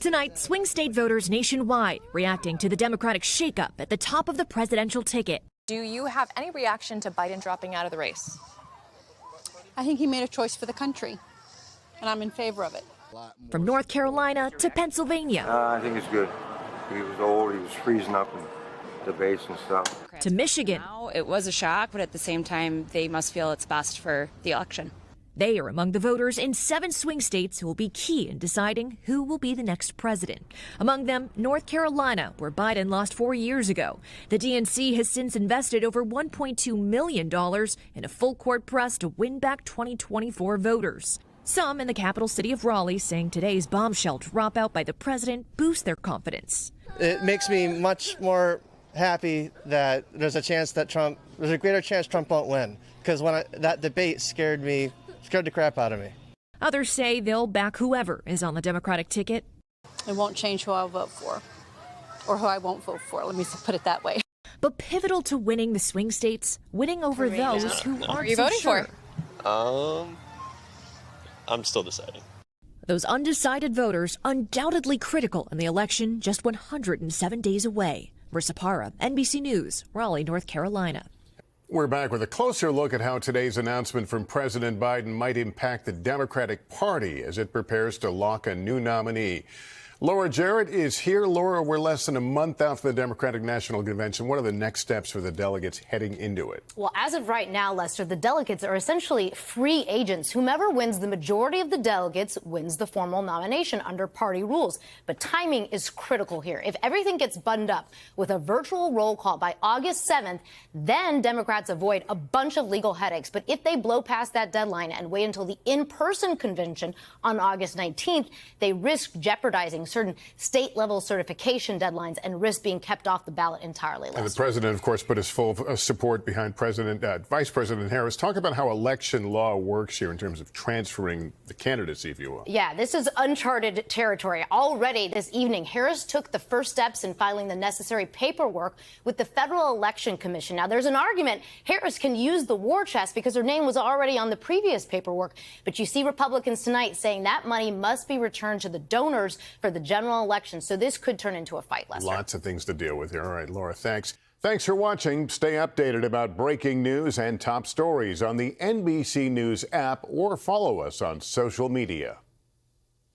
Tonight, swing state voters nationwide reacting to the Democratic shakeup at the top of the presidential ticket. Do you have any reaction to Biden dropping out of the race? I think he made a choice for the country, and I'm in favor of it. From North Carolina to Pennsylvania. I think it's good. He was old, he was freezing up in debates and stuff. To Michigan. Now, it was a shock, but at the same time, they must feel it's best for the election. They are among the voters in 7 swing states who will be key in deciding who will be the next president. Among them, North Carolina, where Biden lost 4 years ago. The DNC has since invested over $1.2 million in a full court press to win back 2024 voters. Some in the capital city of Raleigh saying today's bombshell dropout by the president boosts their confidence. It makes me much more happy that there's a greater chance Trump won't win, because that debate scared the crap out of me. Others say they'll back whoever is on the Democratic ticket. It won't change who I'll vote for, or who I won't vote for. Let me put it that way. But pivotal to winning the swing states, winning over those who aren't Who are you so voting sure. for? I'm still deciding. Those undecided voters undoubtedly critical in the election just 107 days away. Marissa, Parra, NBC News, Raleigh, North Carolina. We're back with a closer look at how today's announcement from President Biden might impact the Democratic Party as it prepares to lock a new nominee. Jarrett is here. Laura, we're less than a month out from the Democratic National Convention. What are the next steps for the delegates heading into it? Well, as of right now, Lester, the delegates are essentially free agents. Whomever wins the majority of the delegates wins the formal nomination under party rules. But timing is critical here. If everything gets buttoned up with a virtual roll call by August 7th, then Democrats avoid a bunch of legal headaches. But if they blow past that deadline and wait until the in-person convention on August 19th, they risk jeopardizing certain state-level certification deadlines and risk being kept off the ballot entirely. And the president, of course, put his full support behind Vice President Harris. Talk about how election law works here in terms of transferring the candidacy, if you will. Yeah, this is uncharted territory. Already this evening, Harris took the first steps in filing the necessary paperwork with the Federal Election Commission. Now, there's an argument Harris can use the war chest because her name was already on the previous paperwork. But you see Republicans tonight saying that money must be returned to the donors for the general election. So this could turn into a fight, Lester. Lots of things to deal with here. All right, Laura, thanks. Thanks for watching. Stay updated about breaking news and top stories on the NBC News app or follow us on social media.